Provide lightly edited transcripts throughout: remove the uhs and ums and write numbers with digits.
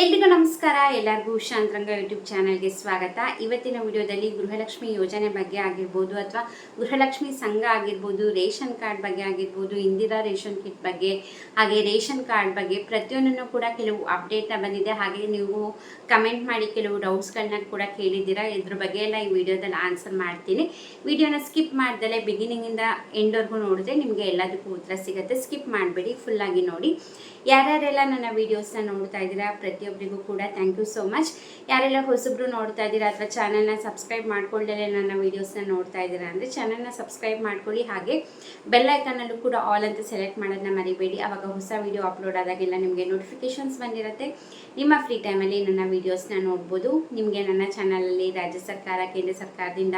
ಎಲ್ರಿಗೂ ನಮಸ್ಕಾರ. ಎಲ್ಲರಿಗೂ ಶಾಂತರಂಗ ಯೂಟ್ಯೂಬ್ ಚಾನಲ್ಗೆ ಸ್ವಾಗತ. ಇವತ್ತಿನ ವಿಡಿಯೋದಲ್ಲಿ ಗೃಹಲಕ್ಷ್ಮಿ ಯೋಜನೆ ಬಗ್ಗೆ ಆಗಿರ್ಬೋದು ಅಥವಾ ಗೃಹಲಕ್ಷ್ಮಿ ಸಂಘ ಆಗಿರ್ಬೋದು, ರೇಷನ್ ಕಾರ್ಡ್ ಬಗ್ಗೆ ಆಗಿರ್ಬೋದು, ಇಂದಿರಾ ರೇಷನ್ ಕಿಟ್ ಬಗ್ಗೆ, ಹಾಗೆ ರೇಷನ್ ಕಾರ್ಡ್ ಬಗ್ಗೆ ಪ್ರತಿಯೊಂದನ್ನು ಕೂಡ ಕೆಲವು ಅಪ್ಡೇಟ್ನ ಬಂದಿದೆ. ಹಾಗೆ ನೀವು ಕಮೆಂಟ್ ಮಾಡಿ ಕೆಲವು ಡೌಟ್ಸ್ಗಳನ್ನ ಕೂಡ ಕೇಳಿದ್ದೀರಾ. ಇದ್ರ ಬಗ್ಗೆ ಎಲ್ಲ ಈ ವಿಡಿಯೋದಲ್ಲಿ ಆನ್ಸರ್ ಮಾಡ್ತೀನಿ. ವಿಡಿಯೋನ ಸ್ಕಿಪ್ ಮಾಡ್ದಲೇ ಬಿಗಿನಿಂಗಿಂದ ಎಂಡ್ವರೆಗೂ ನೋಡಿದ್ರೆ ನಿಮಗೆ ಎಲ್ಲದಕ್ಕೂ ಉತ್ತರ ಸಿಗುತ್ತೆ. ಸ್ಕಿಪ್ ಮಾಡಬೇಡಿ, ಫುಲ್ಲಾಗಿ ನೋಡಿ. ಯಾರ್ಯಾರೆಲ್ಲ ನನ್ನ ವೀಡಿಯೋಸ್ನ ನೋಡ್ತಾ ಇದ್ದೀರಾ ಪ್ರತಿಯೊಬ್ಬರಿಗೂ ಕೂಡ ಥ್ಯಾಂಕ್ ಯು ಸೋ ಮಚ್. ಯಾರೆಲ್ಲ ಹೊಸಬ್ರು ನೋಡ್ತಾ ಇದ್ದೀರಾ ಅಥವಾ ಚಾನಲ್ನ ಸಬ್ಸ್ಕ್ರೈಬ್ ಮಾಡ್ಕೊಳ್ಳದೆ ನನ್ನ ವೀಡಿಯೋಸ್ನ ನೋಡ್ತಾ ಇದ್ದೀರಾ ಅಂದರೆ ಚಾನಲ್ನ ಸಬ್ಸ್ಕ್ರೈಬ್ ಮಾಡ್ಕೊಳ್ಳಿ. ಹಾಗೆ ಬೆಲ್ ಐಕನಲ್ಲೂ ಕೂಡ ಆಲ್ ಅಂತ ಸೆಲೆಕ್ಟ್ ಮಾಡೋದನ್ನ ಮರಿಬೇಡಿ. ಆವಾಗ ಹೊಸ ವೀಡಿಯೋ ಅಪ್ಲೋಡ್ ಆದಾಗೆಲ್ಲ ನಿಮಗೆ ನೋಟಿಫಿಕೇಷನ್ಸ್ ಬಂದಿರುತ್ತೆ. ನಿಮ್ಮ ಫ್ರೀ ಟೈಮಲ್ಲಿ ನನ್ನ ವೀಡಿಯೋಸ್ನ ನೋಡ್ಬೋದು. ನಿಮಗೆ ನನ್ನ ಚಾನಲಲ್ಲಿ ರಾಜ್ಯ ಸರ್ಕಾರ, ಕೇಂದ್ರ ಸರ್ಕಾರದಿಂದ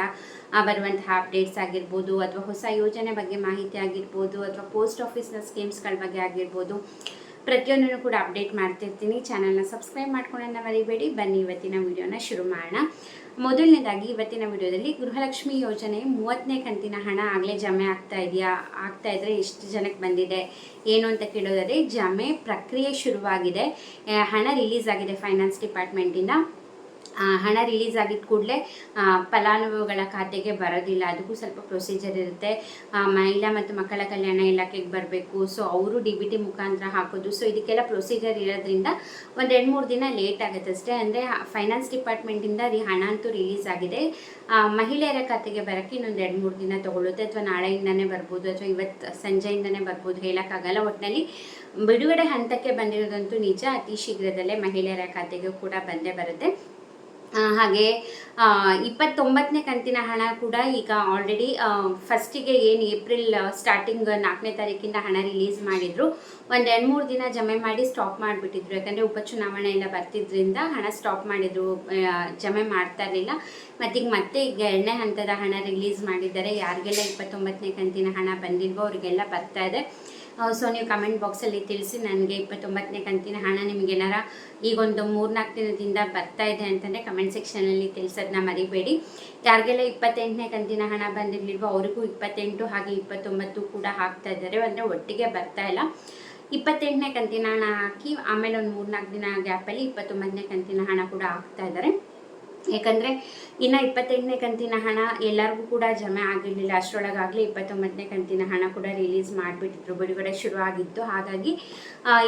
ಬರುವಂತಹ ಅಪ್ಡೇಟ್ಸ್ ಆಗಿರ್ಬೋದು, ಅಥವಾ ಹೊಸ ಯೋಜನೆ ಬಗ್ಗೆ ಮಾಹಿತಿ ಆಗಿರ್ಬೋದು, ಅಥವಾ ಪೋಸ್ಟ್ ಆಫೀಸ್ನ ಸ್ಕೀಮ್ಸ್ಗಳ ಬಗ್ಗೆ ಆಗಿರ್ಬೋದು, ಪ್ರತಿಯೊಂದನ್ನು ಕೂಡ ಅಪ್ಡೇಟ್ ಮಾಡ್ತಿರ್ತೀನಿ. ಚಾನಲ್ನ ಸಬ್ಸ್ಕ್ರೈಬ್ ಮಾಡ್ಕೊಳ್ಳೋದನ್ನ ಮರಿಬೇಡಿ. ಬನ್ನಿ ಇವತ್ತಿನ ವಿಡಿಯೋನ ಶುರು ಮಾಡೋಣ. ಮೊದಲನೇದಾಗಿ ಇವತ್ತಿನ ವಿಡಿಯೋದಲ್ಲಿ ಗೃಹಲಕ್ಷ್ಮಿ ಯೋಜನೆ 30ನೇ ಕಂತಿನ ಹಣ ಆಗಲೇ ಜಮೆ ಆಗ್ತಾ ಇದ್ದರೆ ಎಷ್ಟು ಜನಕ್ಕೆ ಬಂದಿದೆ ಏನು ಅಂತ ಕೇಳೋದಾದರೆ, ಜಮೆ ಪ್ರಕ್ರಿಯೆ ಶುರುವಾಗಿದೆ. ಹಣ ರಿಲೀಸ್ ಆಗಿದೆ ಫೈನಾನ್ಸ್ ಡಿಪಾರ್ಟ್ಮೆಂಟಿಂದ. ಹಣ ರಿಲೀಸ್ ಆಗಿದ್ದ ಕೂಡಲೇ ಫಲಾನುಭವಿಗಳ ಖಾತೆಗೆ ಬರೋದಿಲ್ಲ. ಅದಕ್ಕೂ ಸ್ವಲ್ಪ ಪ್ರೊಸೀಜರ್ ಇರುತ್ತೆ. ಮಹಿಳಾ ಮತ್ತು ಮಕ್ಕಳ ಕಲ್ಯಾಣ ಇಲಾಖೆಗೆ ಬರಬೇಕು. ಸೊ ಅವರು DBT ಮುಖಾಂತರ ಹಾಕೋದು. ಸೊ ಇದಕ್ಕೆಲ್ಲ ಪ್ರೊಸೀಜರ್ ಇರೋದ್ರಿಂದ ಒಂದು 2-3 ದಿನ ಲೇಟ್ ಆಗುತ್ತೆ ಅಷ್ಟೇ. ಅಂದರೆ ಫೈನಾನ್ಸ್ ಡಿಪಾರ್ಟ್ಮೆಂಟಿಂದ ಹಣ ಅಂತೂ ರಿಲೀಸ್ ಆಗಿದೆ. ಮಹಿಳೆಯರ ಖಾತೆಗೆ ಬರೋಕ್ಕೆ ಇನ್ನೊಂದು 2-3 ದಿನ ತೊಗೊಳುತ್ತೆ. ಅಥವಾ ನಾಳೆಯಿಂದನೇ ಬರ್ಬೋದು, ಅಥವಾ ಇವತ್ತು ಸಂಜೆಯಿಂದನೇ ಬರ್ಬೋದು, ಹೇಳೋಕ್ಕಾಗಲ್ಲ. ಒಟ್ಟಿನಲ್ಲಿ ಬಿಡುಗಡೆ ಹಂತಕ್ಕೆ ಬಂದಿರೋದಂತೂ ನಿಜ. ಅತಿ ಶೀಘ್ರದಲ್ಲೇ ಮಹಿಳೆಯರ ಖಾತೆಗೂ ಕೂಡ ಬಂದೇ ಬರುತ್ತೆ. ಹಾಗೆ 29ನೇ ಕಂತಿನ ಹಣ ಕೂಡ ಈಗ ಆಲ್ರೆಡಿ ಫಸ್ಟಿಗೆ ಏನು ಏಪ್ರಿಲ್ ಸ್ಟಾರ್ಟಿಂಗ್ 4ನೇ ತಾರೀಕಿಂದ ಹಣ ರಿಲೀಸ್ ಮಾಡಿದರು. ಒಂದು 2-3 ದಿನ ಜಮೆ ಮಾಡಿ ಸ್ಟಾಪ್ ಮಾಡಿಬಿಟ್ಟಿದ್ರು. ಯಾಕಂದರೆ ಉಪಚುನಾವಣೆ ಎಲ್ಲ ಬರ್ತಿದ್ರಿಂದ ಹಣ ಸ್ಟಾಪ್ ಮಾಡಿದರು, ಜಮೆ ಮಾಡ್ತಾ ಇರಲಿಲ್ಲ. ಮತ್ತೆ ಈಗ 2ನೇ ಹಂತದ ಹಣ ರಿಲೀಸ್ ಮಾಡಿದ್ದಾರೆ. ಯಾರಿಗೆಲ್ಲ 29ನೇ ಕಂತಿನ ಹಣ ಬಂದಿಲ್ವೋ ಅವರಿಗೆಲ್ಲ ಬರ್ತಾ ಇದೆ. ಸೊ ನೀವು ಕಮೆಂಟ್ ಬಾಕ್ಸಲ್ಲಿ ತಿಳಿಸಿ, ನನಗೆ 29ನೇ ಕಂತಿನ ಹಣ ನಿಮಗೇನಾರ ಈಗೊಂದು 3-4 ದಿನದಿಂದ ಬರ್ತಾ ಇದೆ ಅಂತಂದರೆ ಕಮೆಂಟ್ ಸೆಕ್ಷನಲ್ಲಿ ತಿಳಿಸೋದನ್ನ ಮರಿಬೇಡಿ. ಯಾರಿಗೆಲ್ಲ 28ನೇ ಕಂತಿನ ಹಣ ಬಂದಿರಲಿಲ್ವೋ ಅವರಿಗೂ 28 ಹಾಗೆ 29 ಕೂಡ ಹಾಕ್ತಾ ಇದ್ದಾರೆ. ಅಂದರೆ ಒಟ್ಟಿಗೆ ಬರ್ತಾ ಇಲ್ಲ. 28ನೇ ಕಂತಿನ ಹಣ ಹಾಕಿ ಆಮೇಲೆ ಒಂದು 3-4 ದಿನ ಗ್ಯಾಪಲ್ಲಿ 29ನೇ ಕಂತಿನ ಹಣ ಕೂಡ ಹಾಕ್ತಾ ಇದ್ದಾರೆ. ಯಾಕಂದರೆ ಇನ್ನು 28ನೇ ಕಂತಿನ ಹಣ ಎಲ್ಲರಿಗೂ ಕೂಡ ಜಮೆ ಆಗಿರಲಿಲ್ಲ. ಅಷ್ಟರೊಳಗಾಗಲೇ 29ನೇ ಕಂತಿನ ಹಣ ಕೂಡ ರಿಲೀಸ್ ಮಾಡಿಬಿಟ್ಟಿದ್ರು, ಬಿಡುಗಡೆ ಶುರು ಆಗಿತ್ತು. ಹಾಗಾಗಿ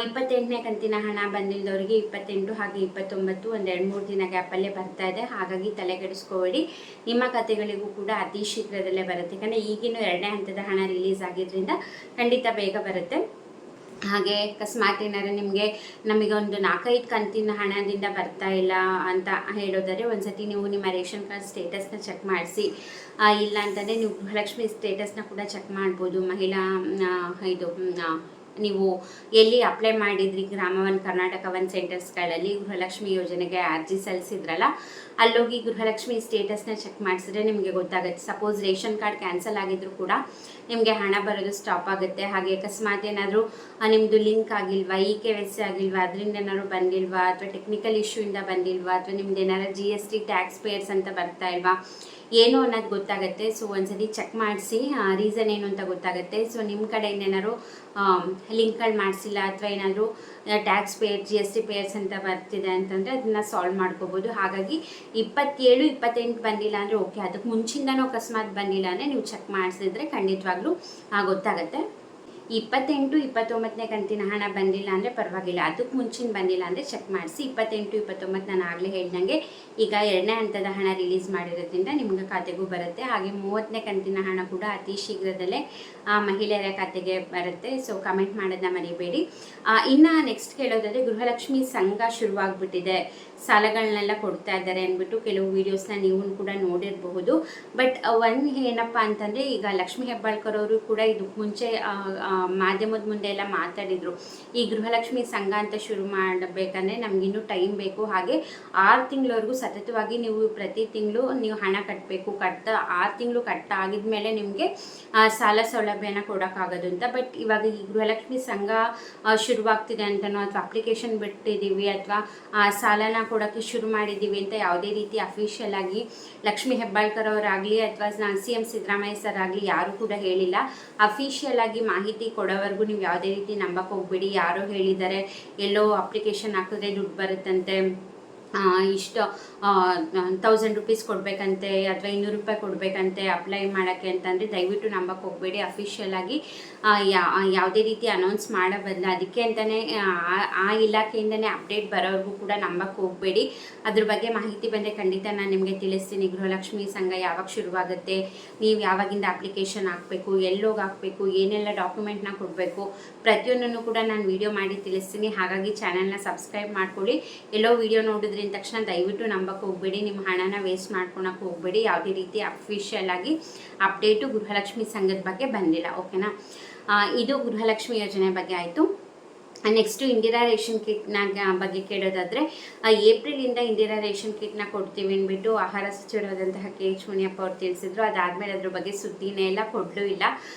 28ನೇ ಕಂತಿನ ಹಣ ಬಂದಿಲ್ಲದವರಿಗೆ 28 ಹಾಗೆ 29 ಒಂದು 2-3 ದಿನ ಗ್ಯಾಪಲ್ಲೇ ಬರ್ತಾ ಇದೆ. ಹಾಗಾಗಿ ತಲೆಗೆಡಿಸ್ಕೋಬೇಡಿ, ನಿಮ್ಮ ಖಾತೆಗಳಿಗೂ ಕೂಡ ಅತಿ ಶೀಘ್ರದಲ್ಲೇ ಬರುತ್ತೆ. ಯಾಕಂದರೆ ಈಗಿನ 2ನೇ ಹಂತದ ಹಣ ರಿಲೀಸ್ ಆಗಿದ್ದರಿಂದ ಖಂಡಿತ ಬೇಗ ಬರುತ್ತೆ. ಹಾಗೆ ಅಕಸ್ಮಾತ್ ಏನಾದ್ರು ನಮಗೆ ಒಂದು 4-5 ಕಂತಿನ ಹಣದಿಂದ ಬರ್ತಾ ಇಲ್ಲ ಅಂತ ಹೇಳೋದಾದರೆ ಒಂದ್ಸತಿ ನೀವು ನಿಮ್ಮ ರೇಷನ್ ಕಾರ್ಡ್ ಸ್ಟೇಟಸ್ನ ಚೆಕ್ ಮಾಡಿಸಿ. ಇಲ್ಲ ಅಂತಂದರೆ ನೀವು ಗೃಹಲಕ್ಷ್ಮಿ ಸ್ಟೇಟಸ್ನ ಕೂಡ ಚೆಕ್ ಮಾಡ್ಬೋದು. ಮಹಿಳಾ ನೀವು ಎಲ್ಲಿ ಅಪ್ಲೈ ಮಾಡಿದ್ರಿ ಗ್ರಾಮ ಕರ್ನಾಟಕ 1 ಸೆಂಟರ್ಸ್ಗಳಲ್ಲಿ ಗೃಹಲಕ್ಷ್ಮಿ ಯೋಜನೆಗೆ ಅರ್ಜಿ ಸಲ್ಲಿಸಿದ್ರಲ್ಲ, ಅಲ್ಲೋಗಿ ಗೃಹಲಕ್ಷ್ಮಿ ಸ್ಟೇಟಸ್ನ ಚೆಕ್ ಮಾಡಿಸಿದ್ರೆ ನಿಮಗೆ ಗೊತ್ತಾಗುತ್ತೆ. ಸಪೋಸ್ ರೇಷನ್ ಕಾರ್ಡ್ ಕ್ಯಾನ್ಸಲ್ ಆಗಿದ್ರು ಕೂಡ ನಿಮಗೆ ಹಣ ಬರೋದು ಸ್ಟಾಪ್ ಆಗುತ್ತೆ. ಹಾಗೆ ಅಕಸ್ಮಾತ್ ಏನಾದರೂ ನಿಮ್ಮದು ಲಿಂಕ್ ಆಗಿಲ್ವಾ, KYC ಆಗಿಲ್ವಾ, ಅದರಿಂದ ಏನಾದ್ರು ಬಂದಿಲ್ವಾ, ಅಥವಾ ಟೆಕ್ನಿಕಲ್ ಇಶ್ಯೂಯಿಂದ ಬಂದಿಲ್ವಾ, ಅಥವಾ ನಿಮ್ದು ಏನಾದ್ರು GST ಟ್ಯಾಕ್ಸ್ ಪೇಯರ್ಸ್ ಅಂತ ಬರ್ತಾ ಇಲ್ವಾ, ಏನು ಅನ್ನೋದು ಗೊತ್ತಾಗುತ್ತೆ. ಸೊ ಒಂದ್ಸತಿ ಚೆಕ್ ಮಾಡಿಸಿ, ರೀಸನ್ ಏನು ಅಂತ ಗೊತ್ತಾಗುತ್ತೆ. ಸೊ ನಿಮ್ಮ ಕಡೆಯಿಂದ ಏನಾದ್ರು ಲಿಂಕ್ಗಳು ಮಾಡಿಸಿಲ್ಲ ಅಥವಾ ಏನಾದರೂ ಟ್ಯಾಕ್ಸ್ ಪೇಯರ್ GST ಪೇಯರ್ಸ್ ಅಂತ ಬರ್ತಿದೆ ಅಂತಂದರೆ ಅದನ್ನು ಸಾಲ್ವ್ ಮಾಡ್ಕೋಬೋದು. ಹಾಗಾಗಿ 27-28 ಬಂದಿಲ್ಲ ಅಂದರೆ ಓಕೆ, ಅದಕ್ಕೆ ಮುಂಚಿಂದನೂ ಅಕಸ್ಮಾತ್ ಬಂದಿಲ್ಲ ಅಂದರೆ ನೀವು ಚೆಕ್ ಮಾಡಿಸಿದ್ರೆ ಖಂಡಿತವಾಗ್ಲೂ ಗೊತ್ತಾಗುತ್ತೆ. 28-29ನೇ ಕಂತಿನ ಹಣ ಬಂದಿಲ್ಲ ಅಂದರೆ ಪರವಾಗಿಲ್ಲ, ಅದಕ್ಕೆ ಮುಂಚಿನ ಬಂದಿಲ್ಲ ಅಂದರೆ ಚೆಕ್ ಮಾಡಿಸಿ. 28-29 ನಾನು ಆಗಲೇ ಹೇಳ್ದಂಗೆ ಈಗ 2ನೇ ಹಂತದ ಹಣ ರಿಲೀಸ್ ಮಾಡಿರೋದ್ರಿಂದ ನಿಮ್ಗೆ ಖಾತೆಗೂ ಬರುತ್ತೆ. ಹಾಗೆ 30ನೇ ಕಂತಿನ ಹಣ ಕೂಡ ಅತಿ ಶೀಘ್ರದಲ್ಲೇ ಮಹಿಳೆಯರ ಖಾತೆಗೆ ಬರುತ್ತೆ. ಸೊ ಕಮೆಂಟ್ ಮಾಡೋದನ್ನ ಮರಿಬೇಡಿ. ಇನ್ನು ನೆಕ್ಸ್ಟ್ ಕೇಳೋದಾದರೆ, ಗೃಹಲಕ್ಷ್ಮಿ ಸಂಘ ಶುರುವಾಗ್ಬಿಟ್ಟಿದೆ, ಸಾಲಗಳನ್ನೆಲ್ಲ ಕೊಡ್ತಾ ಇದ್ದಾರೆ ಅಂದ್ಬಿಟ್ಟು ಕೆಲವು ವೀಡಿಯೋಸ್ನ ನೀವು ಕೂಡ ನೋಡಿರಬಹುದು. ಬಟ್ ಒಂದು ಏನಪ್ಪ ಅಂತಂದರೆ, ಈಗ ಲಕ್ಷ್ಮೀ ಹೆಬ್ಬಾಳ್ಕರ್ ಅವರು ಕೂಡ ಇದಕ್ಕೆ ಮುಂಚೆ ಮಾಧ್ಯಮದ ಮುಂದೆ ಎಲ್ಲ ಮಾತಾಡಿದರು. ಈ ಗೃಹಲಕ್ಷ್ಮಿ ಸಂಘ ಅಂತ ಶುರು ಮಾಡಬೇಕಂದ್ರೆ ನಮಗಿನ್ನೂ ಟೈಮ್ ಬೇಕು. ಹಾಗೆ 6 ತಿಂಗಳವರೆಗೂ ಸತತವಾಗಿ ನೀವು ಪ್ರತಿ ತಿಂಗಳು ನೀವು ಹಣ ಕಟ್ಟಬೇಕು. 6 ತಿಂಗಳು ಕಟ್ಟಾಗಿದ ಮೇಲೆ ನಿಮಗೆ ಸಾಲ ಸೌಲಭ್ಯನ ಕೊಡೋಕ್ಕಾಗೋದು ಅಂತ. ಬಟ್ ಇವಾಗ ಈ ಗೃಹಲಕ್ಷ್ಮಿ ಸಂಘ ಶುರುವಾಗ್ತಿದೆ ಅಂತನೋ, ಅಥವಾ ಅಪ್ಲಿಕೇಶನ್ ಬಿಟ್ಟಿದ್ದೀವಿ ಅಥವಾ ಸಾಲನ ಕೊಡೋಕ್ಕೆ ಶುರು ಮಾಡಿದ್ದೀವಿ ಅಂತ ಯಾವುದೇ ರೀತಿ ಅಫಿಷಿಯಲ್ ಆಗಿ ಲಕ್ಷ್ಮೀ ಹೆಬ್ಬಾಳ್ಕರ್ ಅವರಾಗಲಿ ಅಥವಾ CM ಸಿದ್ದರಾಮಯ್ಯ ಸರ್ ಆಗಲಿ ಯಾರೂ ಕೂಡ ಹೇಳಿಲ್ಲ. ಅಫಿಷಿಯಲ್ ಆಗಿ ಮಾಹಿತಿ ಕೊಡೋವರೆಗೂ ನೀವು ಯಾವುದೇ ರೀತಿ ನಂಬಕ್ಕೆ ಹೋಗ್ಬೇಡಿ. ಯಾರೋ ಹೇಳಿದ್ದಾರೆ, ಎಲ್ಲೋ ಅಪ್ಲಿಕೇಶನ್ ಹಾಕಿದ್ರೆ ದುಡ್ಡು ಬರುತ್ತಂತೆ, ಇಷ್ಟು 1000 ರೂಪೀಸ್ ಕೊಡಬೇಕಂತೆ ಅಥವಾ 200 ರೂಪಾಯಿ ಕೊಡಬೇಕಂತೆ ಅಪ್ಲೈ ಮಾಡೋಕ್ಕೆ ಅಂತಂದರೆ ದಯವಿಟ್ಟು ನಂಬಕ್ಕೆ ಹೋಗಬೇಡಿ. ಅಫಿಷಿಯಲ್ ಆಗಿ ಯಾವುದೇ ರೀತಿ ಅನೌನ್ಸ್ ಮಾಡೋ ಬದಲು ಅದಕ್ಕೆ ಅಂತಲೇ ಆ ಇಲಾಖೆಯಿಂದನೇ ಅಪ್ಡೇಟ್ ಬರೋವರೆಗೂ ಕೂಡ ನಂಬಕ್ಕೆ ಹೋಗಬೇಡಿ. ಅದ್ರ ಬಗ್ಗೆ ಮಾಹಿತಿ ಬಂದರೆ ಖಂಡಿತ ನಾನು ನಿಮಗೆ ತಿಳಿಸ್ತೀನಿ. ಗೃಹಲಕ್ಷ್ಮಿ ಸಂಘ ಯಾವಾಗ ಶುರುವಾಗುತ್ತೆ, ನೀವು ಯಾವಾಗಿಂದ ಅಪ್ಲಿಕೇಶನ್ ಹಾಕಬೇಕು, ಎಲ್ಲೋಗಿ ಹಾಕಬೇಕು, ಏನೆಲ್ಲ ಡಾಕ್ಯುಮೆಂಟ್ನ ಕೊಡಬೇಕು, ಪ್ರತಿಯೊಂದನ್ನು ಕೂಡ ನಾನು ವಿಡಿಯೋ ಮಾಡಿ ತಿಳಿಸ್ತೀನಿ. ಹಾಗಾಗಿ ಚಾನಲ್ನ ಸಬ್ಸ್ಕ್ರೈಬ್ ಮಾಡ್ಕೊಳ್ಳಿ. ಎಲ್ಲೋ ವಿಡಿಯೋ ನೋಡಿದ್ರಿಂದ ತಕ್ಷಣ ದಯವಿಟ್ಟು ನಂಬಕ್ಕೆ ಹೋಗಬೇಡಿ, ನಿಮ್ಮ ಹಣನ ವೇಸ್ಟ್ ಮಾಡ್ಕೊಳಕ್ಕೆ ಹೋಗಬೇಡಿ. ಯಾವುದೇ ರೀತಿ ಅಫಿಷಿಯಲ್ ಆಗಿ ಅಪ್ಡೇಟು ಗೃಹಲಕ್ಷ್ಮಿ ಸಂಘದ ಬಗ್ಗೆ ಬಂದಿಲ್ಲ. ಓಕೆನಾ, ಇದು ಗೃಹಲಕ್ಷ್ಮಿ ಯೋಜನೆ ಬಗ್ಗೆ ಆಯಿತು. ನೆಕ್ಸ್ಟು ಇಂದಿರಾ ರೇಷನ್ ಕಿಟ್ನ ಬಗ್ಗೆ ಕೇಳೋದಾದರೆ, ಏಪ್ರಿಲಿಂದ ಇಂದಿರಾ ರೇಷನ್ ಕಿಟ್ನ ಕೊಡ್ತೀವಿ ಅಂದ್ಬಿಟ್ಟು ಆಹಾರ ಸಚಿವರಾದಂತಹ KH ಮುನಿಯಪ್ಪ ಅವ್ರು ತಿಳಿಸಿದ್ರು. ಅದಾದಮೇಲೆ ಅದ್ರ ಬಗ್ಗೆ ಸುದ್ದಿನೇ ಇಲ್ಲ, ಕೊಡಲೂ ಇಲ್ಲ.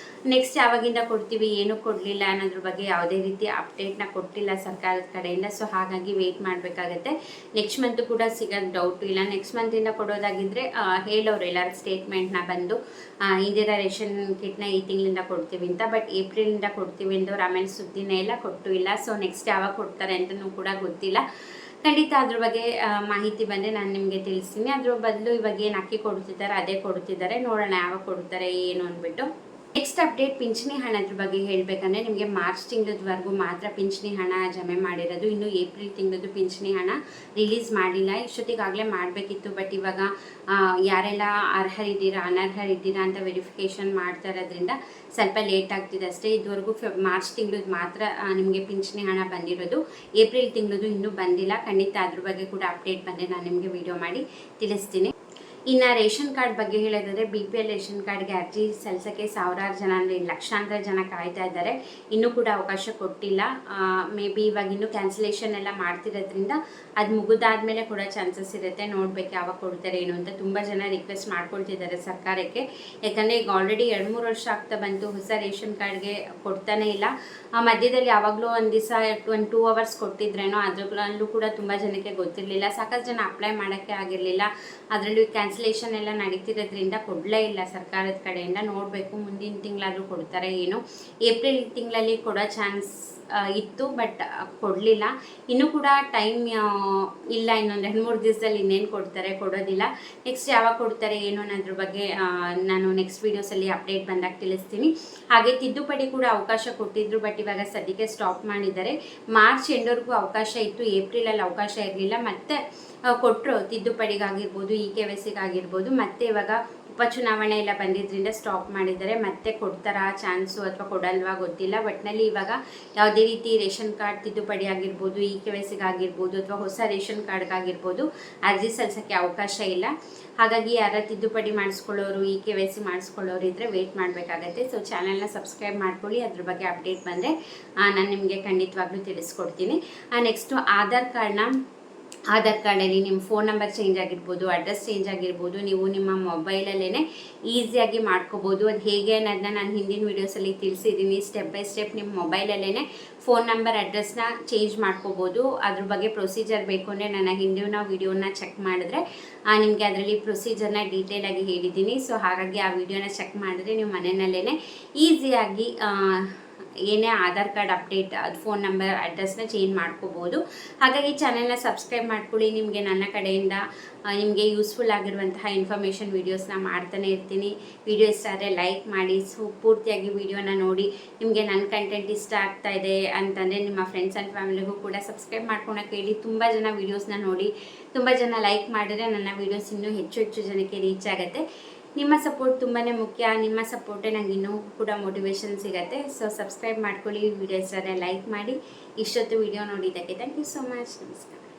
ನೆಕ್ಸ್ಟ್ ಯಾವಾಗಿಂದ ಕೊಡ್ತೀವಿ, ಏನೂ ಕೊಡಲಿಲ್ಲ ಅನ್ನೋದ್ರ ಬಗ್ಗೆ ಯಾವುದೇ ರೀತಿ ಅಪ್ಡೇಟ್ನ ಕೊಟ್ಟಿಲ್ಲ ಸರ್ಕಾರದ ಕಡೆಯಿಂದ. ಸೊ ಹಾಗಾಗಿ ವೆಯ್ಟ್ ಮಾಡಬೇಕಾಗತ್ತೆ. ನೆಕ್ಸ್ಟ್ ಮಂತು ಕೂಡ ಸಿಗೋದು ಡೌಟು ಇಲ್ಲ. ನೆಕ್ಸ್ಟ್ ಮಂತಿಂದ ಕೊಡೋದಾಗಿದ್ದರೆ ಹೇಳೋರು ಎಲ್ಲರೂ ಸ್ಟೇಟ್ಮೆಂಟ್ನ ಬಂದು ಇಂದಿರಾ ರೇಷನ್ ಕಿಟ್ನ ಈ ತಿಂಗಳಿಂದ ಕೊಡ್ತೀವಿ ಅಂತ. ಬಟ್ ಏಪ್ರಿಲಿಂದ ಕೊಡ್ತೀವಿ ಅಂದವ್ರು ಆಮೇಲೆ ಸುದ್ದಿನೇ ಇಲ್ಲ, ಕೊಟ್ಟು ಇಲ್ಲ. ಸೊ ನೆಕ್ಸ್ಟ್ ಯಾವಾಗ ಕೊಡ್ತಾರೆ ಅಂತಲೂ ಕೂಡ ಗೊತ್ತಿಲ್ಲ. ಖಂಡಿತ ಅದ್ರ ಬಗ್ಗೆ ಮಾಹಿತಿ ಬಂದರೆ ನಾನು ನಿಮಗೆ ತಿಳಿಸ್ತೀನಿ. ಅದ್ರ ಬದಲು ಇವಾಗ ಏನು ಅಕ್ಕಿ ಕೊಡ್ತಿದ್ದಾರೆ ಅದೇ ಕೊಡ್ತಿದ್ದಾರೆ, ನೋಡೋಣ ಯಾವಾಗ ಕೊಡ್ತಾರೆ ಏನು ಅಂದ್ಬಿಟ್ಟು. ನೆಕ್ಸ್ಟ್ ಅಪ್ಡೇಟ್ ಪಿಂಚಣಿ ಹಣದ ಬಗ್ಗೆ ಹೇಳಬೇಕಂದ್ರೆ, ನಿಮಗೆ ಮಾರ್ಚ್ ತಿಂಗಳದವರೆಗೂ ಮಾತ್ರ ಪಿಂಚಣಿ ಹಣ ಜಮೆ ಮಾಡಿರೋದು. ಇನ್ನು ಏಪ್ರಿಲ್ ತಿಂಗಳದ್ದು ಪಿಂಚಣಿ ಹಣ ರಿಲೀಸ್ ಮಾಡಿಲ್ಲ. ಇಷ್ಟೊತ್ತಿಗಾಗಲೇ ಮಾಡಬೇಕಿತ್ತು. ಬಟ್ ಇವಾಗ ಯಾರೆಲ್ಲ ಅರ್ಹರಿದ್ದೀರಾ ಅನರ್ಹರಿದ್ದೀರಾ ಅಂತ ವೆರಿಫಿಕೇಷನ್ ಮಾಡ್ತಾ ಇರೋದ್ರಿಂದ ಸ್ವಲ್ಪ ಲೇಟ್ ಆಗ್ತಿದೆ ಅಷ್ಟೇ. ಇದುವರೆಗೂ ಮಾರ್ಚ್ ತಿಂಗಳದ್ದು ಮಾತ್ರ ನಿಮಗೆ ಪಿಂಚಣಿ ಹಣ ಬಂದಿರೋದು. ಏಪ್ರಿಲ್ ತಿಂಗಳದ್ದು ಇನ್ನೂ ಬಂದಿಲ್ಲ. ಖಂಡಿತ ಅದ್ರ ಬಗ್ಗೆ ಕೂಡ ಅಪ್ಡೇಟ್ ಬಂದರೆ ನಾನು ನಿಮಗೆ ವಿಡಿಯೋ ಮಾಡಿ ತಿಳಿಸ್ತೀನಿ. ಇನ್ನು ರೇಷನ್ ಕಾರ್ಡ್ ಬಗ್ಗೆ ಹೇಳೋದಾದರೆ, BPL ರೇಷನ್ ಕಾರ್ಡ್ಗೆ ಅರ್ಜಿ ಸಲ್ಲಿಸೋಕ್ಕೆ ಸಾವಿರಾರು ಜನ ಅಂದರೆ ಲಕ್ಷಾಂತರ ಜನ ಕಾಯ್ತಾ ಇದ್ದಾರೆ. ಇನ್ನೂ ಕೂಡ ಅವಕಾಶ ಕೊಟ್ಟಿಲ್ಲ. ಮೇ ಬಿ ಇವಾಗ ಇನ್ನೂ ಕ್ಯಾನ್ಸಲೇಷನ್ ಎಲ್ಲ ಮಾಡ್ತಿರೋದ್ರಿಂದ ಅದು ಮುಗಿದಾದ್ಮೇಲೆ ಕೂಡ ಚಾನ್ಸಸ್ ಇರುತ್ತೆ. ನೋಡ್ಬೇಕು ಯಾವಾಗ ಕೊಡ್ತಾರೆ ಏನು ಅಂತ. ತುಂಬ ಜನ ರಿಕ್ವೆಸ್ಟ್ ಮಾಡ್ಕೊಳ್ತಿದ್ದಾರೆ ಸರ್ಕಾರಕ್ಕೆ. ಯಾಕಂದರೆ ಈಗ ಆಲ್ರೆಡಿ 2-3 ವರ್ಷ ಆಗ್ತಾ ಬಂತು, ಹೊಸ ರೇಷನ್ ಕಾರ್ಡ್ಗೆ ಕೊಡ್ತಾನೇ ಇಲ್ಲ. ಮಧ್ಯದಲ್ಲಿ ಯಾವಾಗಲೂ ಒಂದು ದಿವಸ 2 ಅವರ್ಸ್ ಕೊಟ್ಟಿದ್ರೇನೋ, ಅದರಲ್ಲೂ ಕೂಡ ತುಂಬ ಜನಕ್ಕೆ ಗೊತ್ತಿರಲಿಲ್ಲ. ಸಾಕಷ್ಟು ಜನ ಅಪ್ಲೈ ಮಾಡೋಕ್ಕೆ ಆಗಿರಲಿಲ್ಲ. ಅದರಲ್ಲೂ ಕ್ಯಾನ್ಸಲೇಷನ್ ಎಲ್ಲ ನಡೀತಿರೋದ್ರಿಂದ ಕೊಡಲೇ ಇಲ್ಲ ಸರ್ಕಾರದ ಕಡೆಯಿಂದ. ನೋಡಬೇಕು ಮುಂದಿನ ತಿಂಗಳಾದರೂ ಕೊಡ್ತಾರೆ ಏನು. ಏಪ್ರಿಲ್ ತಿಂಗಳಲ್ಲಿ ಕೊಡೋ ಚಾನ್ಸ್ ಇತ್ತು, ಬಟ್ ಕೊಡಲಿಲ್ಲ. ಇನ್ನೂ ಕೂಡ ಟೈಮ್ ಇಲ್ಲ. ಇನ್ನೊಂದು 2-3 ದಿವಸದಲ್ಲಿ ಇನ್ನೇನು ಕೊಡ್ತಾರೆ, ಕೊಡೋದಿಲ್ಲ. ನೆಕ್ಸ್ಟ್ ಯಾವಾಗ ಕೊಡ್ತಾರೆ ಏನು ಅನ್ನೋದ್ರ ಬಗ್ಗೆ ನಾನು ನೆಕ್ಸ್ಟ್ ವೀಡಿಯೋಸಲ್ಲಿ ಅಪ್ಡೇಟ್ ಬಂದಾಗ ತಿಳಿಸ್ತೀನಿ. ಹಾಗೆ ತಿದ್ದುಪಡಿ ಕೂಡ ಅವಕಾಶ ಕೊಟ್ಟಿದ್ರು, ಬಟ್ ಇವಾಗ ಸದ್ಯಕ್ಕೆ ಸ್ಟಾಪ್ ಮಾಡಿದ್ದಾರೆ. ಮಾರ್ಚ್ ಎಂಡ್ವರೆಗೂ ಅವಕಾಶ ಇತ್ತು, ಏಪ್ರಿಲಲ್ಲಿ ಅವಕಾಶ ಇರಲಿಲ್ಲ. ಮತ್ತೆ ಕೊಟ್ಟರು ತಿದ್ದುಪಡಿಗಾಗಿರ್ಬೋದು, KYCಗಾಗಿರ್ಬೋದು. ಮತ್ತೆ ಇವಾಗ ಉಪಚುನಾವಣೆ ಎಲ್ಲ ಬಂದಿದ್ದರಿಂದ ಸ್ಟಾಪ್ ಮಾಡಿದ್ದಾರೆ. ಮತ್ತೆ ಕೊಡ್ತಾರಾ ಚಾನ್ಸು ಅಥವಾ ಕೊಡಲ್ವಾ ಗೊತ್ತಿಲ್ಲ. ಒಟ್ಟಿನಲ್ಲಿ ಇವಾಗ ಯಾವುದೇ ರೀತಿ ರೇಷನ್ ಕಾರ್ಡ್ ತಿದ್ದುಪಡಿ ಆಗಿರ್ಬೋದು, KYCಗಾಗಿರ್ಬೋದು ಅಥವಾ ಹೊಸ ರೇಷನ್ ಕಾರ್ಡ್ಗಾಗಿರ್ಬೋದು ಅರ್ಜಿ ಸಲ್ಲಿಸೋಕ್ಕೆ ಅವಕಾಶ ಇಲ್ಲ. ಹಾಗಾಗಿ ಯಾರ ತಿದ್ದುಪಡಿ ಮಾಡಿಸ್ಕೊಳ್ಳೋರು, KYC ಮಾಡಿಸ್ಕೊಳ್ಳೋರು ಇದ್ದರೆ ವೆಯ್ಟ್ ಮಾಡಬೇಕಾಗತ್ತೆ. ಸೊ ಚಾನಲ್ನ ಸಬ್ಸ್ಕ್ರೈಬ್ ಮಾಡ್ಕೊಳ್ಳಿ. ಅದ್ರ ಬಗ್ಗೆ ಅಪ್ಡೇಟ್ ಬಂದರೆ ನಾನು ನಿಮಗೆ ಖಂಡಿತವಾಗ್ಲೂ ತಿಳಿಸ್ಕೊಡ್ತೀನಿ. ನೆಕ್ಸ್ಟು ಆಧಾರ್ ಕಾರ್ಡಲ್ಲಿ ನಿಮ್ಮ ಫೋನ್ ನಂಬರ್ ಚೇಂಜ್ ಆಗಿರ್ಬೋದು, ಅಡ್ರೆಸ್ ಚೇಂಜ್ ಆಗಿರ್ಬೋದು, ನೀವು ನಿಮ್ಮ ಮೊಬೈಲಲ್ಲೇ ಈಸಿಯಾಗಿ ಮಾಡ್ಕೋಬೋದು. ಅದು ಹೇಗೆ ಅನ್ನೋದನ್ನ ನಾನು ಹಿಂದಿನ ವೀಡಿಯೋಸಲ್ಲಿ ತಿಳಿಸಿದ್ದೀನಿ. ಸ್ಟೆಪ್ ಬೈ ಸ್ಟೆಪ್ ನಿಮ್ಮ ಮೊಬೈಲಲ್ಲೇ ಫೋನ್ ನಂಬರ್ ಅಡ್ರೆಸ್ನ ಚೇಂಜ್ ಮಾಡ್ಕೋಬೋದು. ಅದ್ರ ಬಗ್ಗೆ ಪ್ರೊಸೀಜರ್ ಬೇಕು ಅಂದರೆ ನನ್ನ ಹಿಂದಿನ ವೀಡಿಯೋನ ಚೆಕ್ ಮಾಡಿದ್ರೆ ನಿಮಗೆ ಅದರಲ್ಲಿ ಪ್ರೊಸೀಜರ್ನ ಡೀಟೇಲಾಗಿ ಹೇಳಿದ್ದೀನಿ. ಸೊ ಹಾಗಾಗಿ ಆ ವಿಡಿಯೋನ ಚೆಕ್ ಮಾಡಿದ್ರೆ ನೀವು ಮನೆಯಲ್ಲೇ ಈಸಿಯಾಗಿ ಏನೇ ಆಧಾರ್ ಕಾರ್ಡ್ ಅಪ್ಡೇಟ್, ಅದು ಫೋನ್ ನಂಬರ್ ಅಡ್ರೆಸ್ನ ಚೇಂಜ್ ಮಾಡ್ಕೋಬೋದು. ಹಾಗಾಗಿ ಚಾನಲ್ನ ಸಬ್ಸ್ಕ್ರೈಬ್ ಮಾಡ್ಕೊಳ್ಳಿ. ನಿಮಗೆ ನನ್ನ ಕಡೆಯಿಂದ ನಿಮಗೆ ಯೂಸ್ಫುಲ್ ಆಗಿರುವಂತಹ ಇನ್ಫಾರ್ಮೇಷನ್ ವೀಡಿಯೋಸ್ನ ಮಾಡ್ತಾನೆ ಇರ್ತೀನಿ. ವಿಡಿಯೋ ಇಷ್ಟ ಆದರೆ ಲೈಕ್ ಮಾಡಿ. ಪೂರ್ತಿಯಾಗಿ ವಿಡಿಯೋನ ನೋಡಿ. ನಿಮಗೆ ನನ್ನ ಕಂಟೆಂಟ್ ಇಷ್ಟ ಆಗ್ತಾ ಇದೆ ಅಂತಂದರೆ ನಿಮ್ಮ ಫ್ರೆಂಡ್ಸ್ ಆ್ಯಂಡ್ ಫ್ಯಾಮಿಲಿಗೂ ಕೂಡ ಸಬ್ಸ್ಕ್ರೈಬ್ ಮಾಡ್ಕೊಳಕ್ಕೆ ಹೇಳಿ. ತುಂಬ ಜನ ವೀಡಿಯೋಸ್ನ ನೋಡಿ, ತುಂಬ ಜನ ಲೈಕ್ ಮಾಡಿದ್ರೆ ನನ್ನ ವೀಡಿಯೋಸ್ ಇನ್ನೂ ಹೆಚ್ಚು ಜನಕ್ಕೆ ರೀಚ್ ಆಗುತ್ತೆ. ನಿಮ್ಮ ಸಪೋರ್ಟ್ ತುಂಬಾ ಮುಖ್ಯ. ನಿಮ್ಮ ಸಪೋರ್ಟೇ ನನಗೆ ಇನ್ನೂ ಕೂಡ ಮೋಟಿವೇಶನ್ ಸಿಗುತ್ತೆ. ಸೊ ಸಬ್ಸ್ಕ್ರೈಬ್ ಮಾಡ್ಕೊಳ್ಳಿ. ವಿಡಿಯೋ ಇಷ್ಟ ಆದರೆ ಲೈಕ್ ಮಾಡಿ. ಇಷ್ಟೊತ್ತು ವಿಡಿಯೋ ನೋಡಿದ್ದಕ್ಕೆ ಥ್ಯಾಂಕ್ ಯು ಸೋ ಮಚ್. ನಮಸ್ಕಾರ.